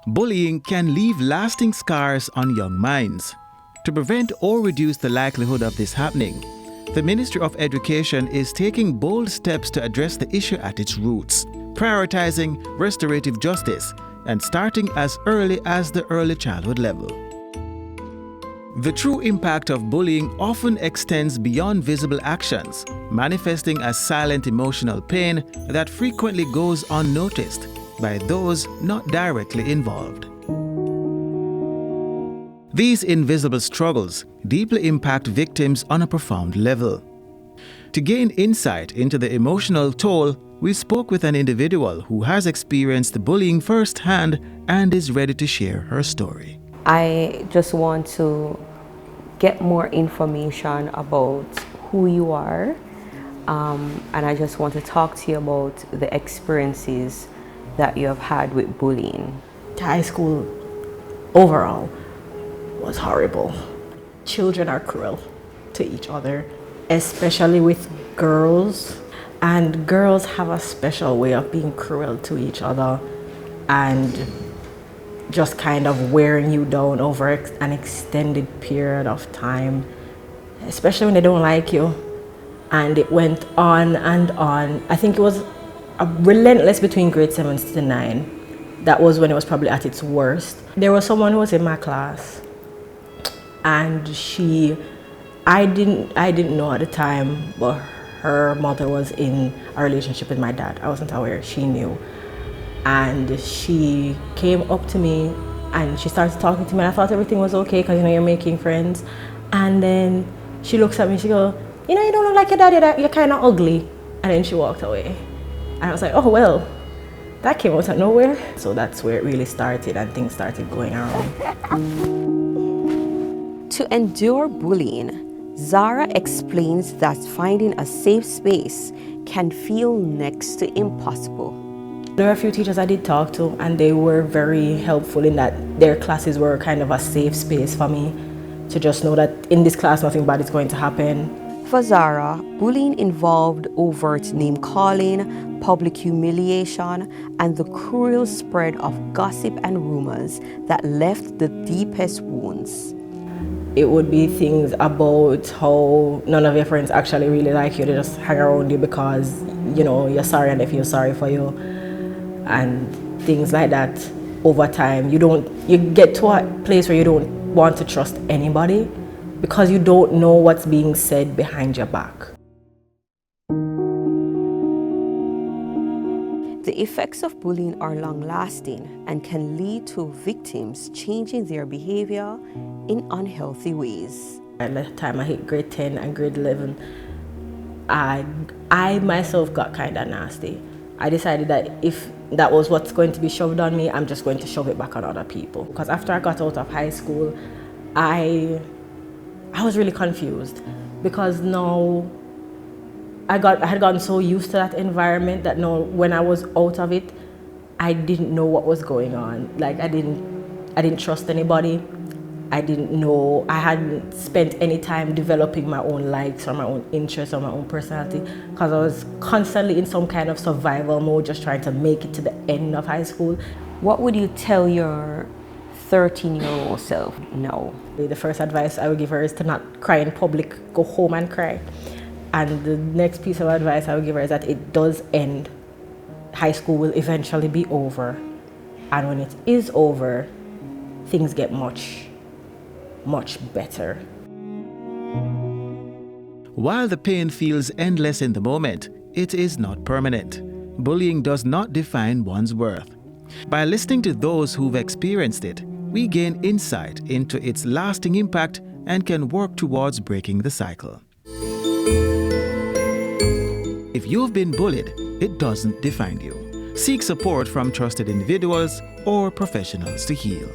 Bullying can leave lasting scars on young minds. To prevent or reduce the likelihood of this happening, the Ministry of Education is taking bold steps to address the issue at its roots, prioritizing restorative justice and starting as early as the early childhood level. The true impact of bullying often extends beyond visible actions, manifesting as silent emotional pain that frequently goes unnoticed by those not directly involved. These invisible struggles deeply impact victims on a profound level. To gain insight into the emotional toll, we spoke with an individual who has experienced bullying firsthand and is ready to share her story. I just want to get more information about who you are, and I just want to talk to you about the experiences that you have had with bullying. High school overall was horrible. Children are cruel to each other, especially with girls. And girls have a special way of being cruel to each other and just kind of wearing you down over an extended period of time, especially when they don't like you. And it went on and on. I think it was relentless between grade 7 to 9. That was when it was probably at its worst. There was someone who was in my class, and I didn't know at the time, but her mother was in a relationship with my dad. I wasn't aware, she knew. And she came up to me and she started talking to me, and I thought everything was okay because, you know, you're making friends. And then she looks at me, she goes, you know, you don't look like your daddy, you're kind of ugly. And then she walked away. And I was like, oh, well, that came out of nowhere. So that's where it really started and things started going around. To endure bullying, Zara explains that finding a safe space can feel next to impossible. There were a few teachers I did talk to, and they were very helpful in that their classes were kind of a safe space for me to just know that in this class nothing bad is going to happen. For Zara, bullying involved overt name-calling, public humiliation, and the cruel spread of gossip and rumors that left the deepest wounds. It would be things about how none of your friends actually really like you. They just hang around you because, you know, you're sorry and they feel sorry for you. And things like that. Over time, you get to a place where you don't want to trust anybody because you don't know what's being said behind your back. The effects of bullying are long-lasting and can lead to victims changing their behavior in unhealthy ways. At the time I hit grade 10 and grade 11, I myself got kind of nasty. I decided that if that was what's going to be shoved on me, I'm just going to shove it back on other people. Because after I got out of high school, I was really confused because now I had gotten so used to that environment that now when I was out of it, I didn't know what was going on. Like I didn't trust anybody. I didn't know, I hadn't spent any time developing my own likes or my own interests or my own personality because I was constantly in some kind of survival mode, just trying to make it to the end of high school. What would you tell your 13-year-old self now? The first advice I would give her is to not cry in public, go home and cry. And the next piece of advice I would give her is that it does end. High school will eventually be over. And when it is over, things get much better. While the pain feels endless in the moment, it is not permanent. Bullying does not define one's worth. By listening to those who've experienced it, we gain insight into its lasting impact and can work towards breaking the cycle. If you've been bullied, it doesn't define you. Seek support from trusted individuals or professionals to heal.